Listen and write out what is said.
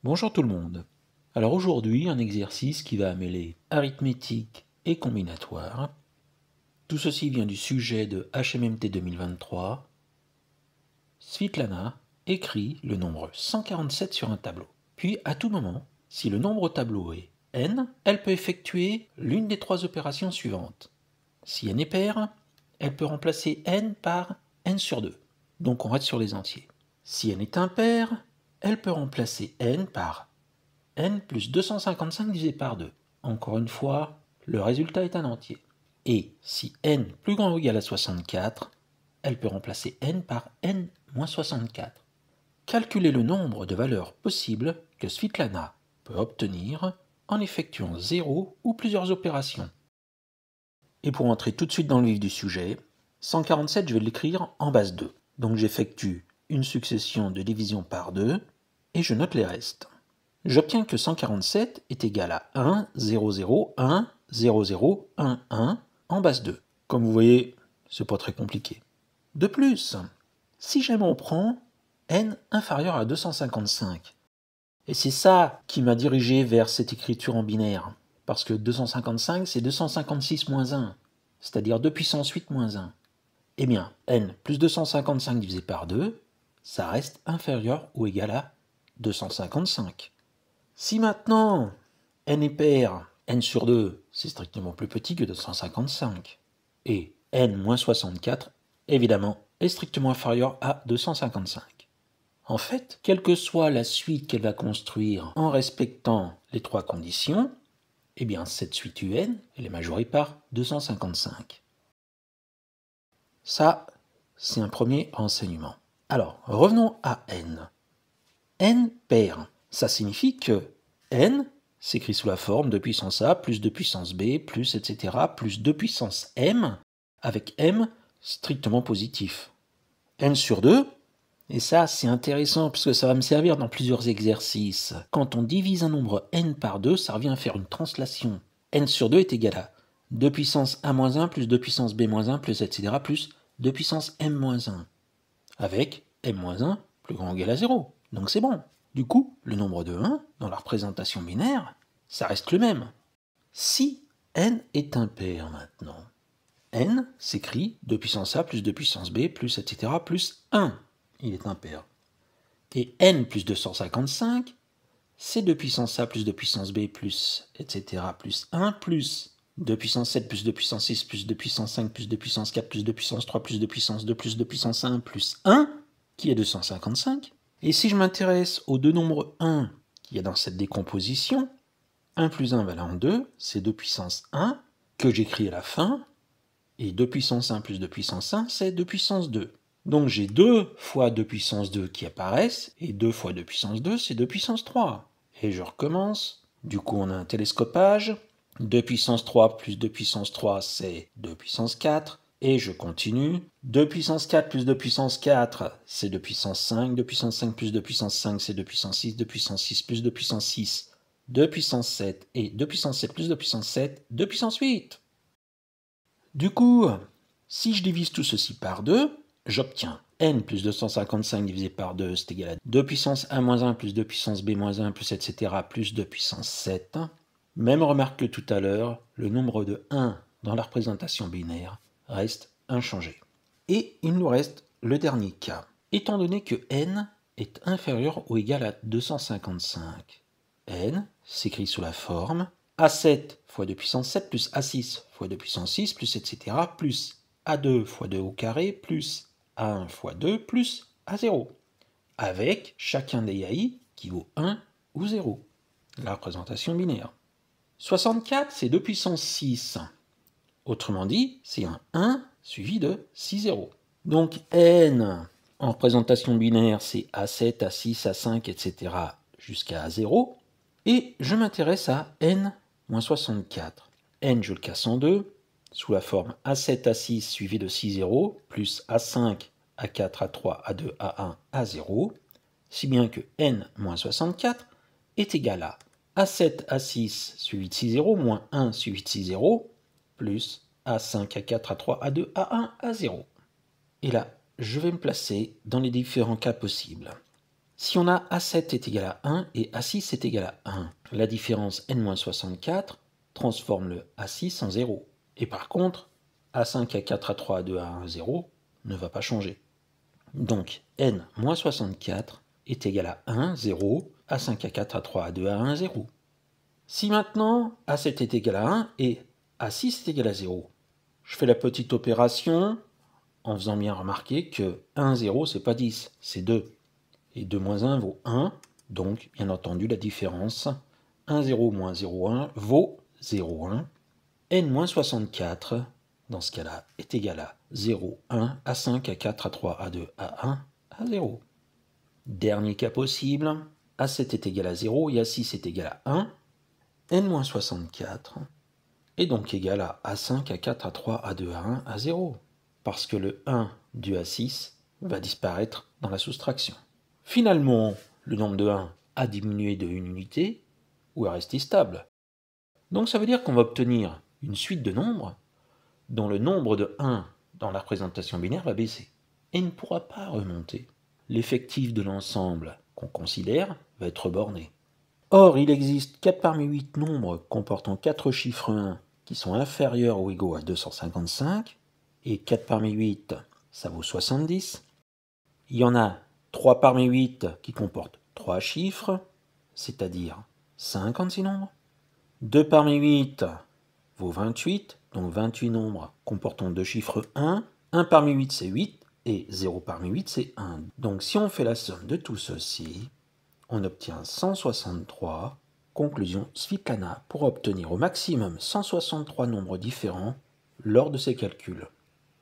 Bonjour tout le monde. Alors aujourd'hui, un exercice qui va mêler arithmétique et combinatoire. Tout ceci vient du sujet de HMMT 2023. Svitlana écrit le nombre 147 sur un tableau. Puis à tout moment, si le nombre au tableau est n, elle peut effectuer l'une des trois opérations suivantes. Si n est pair, elle peut remplacer n par n sur 2. Donc on reste sur les entiers. Si n est impair, elle peut remplacer n par n plus 255 divisé par 2. Encore une fois, le résultat est un entier. Et si n plus grand ou égal à 64, elle peut remplacer n par n moins 64. Calculer le nombre de valeurs possibles que Svitlana peut obtenir en effectuant 0 ou plusieurs opérations. Et pour entrer tout de suite dans le vif du sujet, 147, je vais l'écrire en base 2. Donc j'effectue une succession de divisions par 2 et je note les restes. J'obtiens que 147 est égal à 1, 0, 0, 1, 0, 0, 1, 1 en base 2. Comme vous voyez, c'est pas très compliqué. De plus, si jamais on prend n inférieur à 255, et c'est ça qui m'a dirigé vers cette écriture en binaire, parce que 255 c'est 256 moins 1, c'est-à-dire 2 puissance 8 moins 1. Eh bien, n plus 255 divisé par 2, ça reste inférieur ou égal à 255. Si maintenant n est pair, n sur 2, c'est strictement plus petit que 255. Et n moins 64, évidemment, est strictement inférieur à 255. En fait, quelle que soit la suite qu'elle va construire en respectant les trois conditions, eh bien cette suite un, elle est majorée par 255. Ça, c'est un premier renseignement. Alors, revenons à n. n pair, ça signifie que n s'écrit sous la forme 2 puissance a plus 2 puissance b plus etc. plus 2 puissance m avec m strictement positif. n sur 2, et ça c'est intéressant parce que ça va me servir dans plusieurs exercices. Quand on divise un nombre n par 2, ça revient à faire une translation. n sur 2 est égal à 2 puissance a moins 1 plus 2 puissance b moins 1 plus etc. plus 2 puissance m moins 1 avec m moins 1 plus grand ou égal à 0. Donc c'est bon. Du coup, le nombre de 1, dans la représentation binaire, ça reste le même. Si n est impair maintenant, n s'écrit 2 puissance a plus 2 puissance b plus etc. plus 1. Il est impair. Et n plus 255, c'est 2 puissance a plus 2 puissance b plus etc. plus 1 plus 2 puissance 7 plus 2 puissance 6 plus 2 puissance 5 plus 2 puissance 4 plus 2 puissance 3 plus 2 puissance 2 plus 2 puissance 1 plus 1, qui est 255. Et si je m'intéresse aux deux nombres 1 qu'il y a dans cette décomposition, 1 plus 1 valant 2, c'est 2 puissance 1 que j'écris à la fin, et 2 puissance 1 plus 2 puissance 1, c'est 2 puissance 2. Donc j'ai 2 fois 2 puissance 2 qui apparaissent, et 2 fois 2 puissance 2, c'est 2 puissance 3. Et je recommence. Du coup, on a un télescopage. 2 puissance 3 plus 2 puissance 3, c'est 2 puissance 4. Et je continue. 2 puissance 4 plus 2 puissance 4, c'est 2 puissance 5. 2 puissance 5 plus 2 puissance 5, c'est 2 puissance 6. 2 puissance 6 plus 2 puissance 6, 2 puissance 7. Et 2 puissance 7 plus 2 puissance 7, 2 puissance 8. Du coup, si je divise tout ceci par 2, j'obtiens n plus 255 divisé par 2, c'est égal à 2 puissance 1 moins 1 plus 2 puissance b moins 1 plus etc. plus 2 puissance 7. Même remarque que tout à l'heure, le nombre de 1 dans la représentation binaire reste inchangé. Et il nous reste le dernier cas. Étant donné que n est inférieur ou égal à 255, n s'écrit sous la forme a7 fois 2 puissance 7 plus a6 fois 2 puissance 6 plus etc. plus a2 fois 2 au carré plus a1 fois 2 plus a0, avec chacun des i qui vaut 1 ou 0, la représentation binaire. 64, c'est 2 puissance 6. Autrement dit, c'est un 1 suivi de 6 zéros. Donc n, en représentation binaire, c'est a7, a6, a5, etc. jusqu'à a0. Et je m'intéresse à n moins 64. n, je le casse en deux, sous la forme a7, a6 suivi de 6 zéros, plus a5, a4, a3, a2, a1, a0, si bien que n moins 64 est égal à a7, a6 suivi de 6 zéros, moins 1 suivi de 6 zéros, plus a5, a4, a3, a2, a1, a0. Et là, je vais me placer dans les différents cas possibles. Si on a A7 est égal à 1 et A6 est égal à 1, la différence n-64 transforme le A6 en 0. Et par contre, A5, A4, A3, A2, A1, 0 ne va pas changer. Donc n-64 est égal à 1, 0, A5, A4, A3, A2, A1, 0. Si maintenant A7 est égal à 1 et A6 est égal à 0, je fais la petite opération en faisant bien remarquer que 1, 0, c'est pas 10, c'est 2. Et 2 moins 1 vaut 1, donc bien entendu la différence 1, 0 moins 0, 1 vaut 0, 1. n-64, dans ce cas-là, est égal à 0, 1, A5, A4, A3, A2, A1, A0. Dernier cas possible, A7 est égal à 0 et A6 est égal à 1. n-64 est donc égal à A5, A4, A3, A2, A1, A0, parce que le 1 du A6 va disparaître dans la soustraction. Finalement, le nombre de 1 a diminué de 1 unité ou est resté stable. Donc ça veut dire qu'on va obtenir une suite de nombres dont le nombre de 1 dans la représentation binaire va baisser et ne pourra pas remonter. L'effectif de l'ensemble qu'on considère va être borné. Or, il existe 4 parmi 8 nombres comportant 4 chiffres 1 qui sont inférieurs ou égaux à 255, et 4 parmi 8, ça vaut 70. Il y en a 3 parmi 8 qui comportent 3 chiffres, c'est-à-dire 56 nombres. 2 parmi 8 vaut 28, donc 28 nombres comportant 2 chiffres 1. 1 parmi 8 c'est 8, et 0 parmi 8 c'est 1. Donc si on fait la somme de tout ceci, on obtient 163. Conclusion Svitlana pour obtenir au maximum 163 nombres différents lors de ses calculs.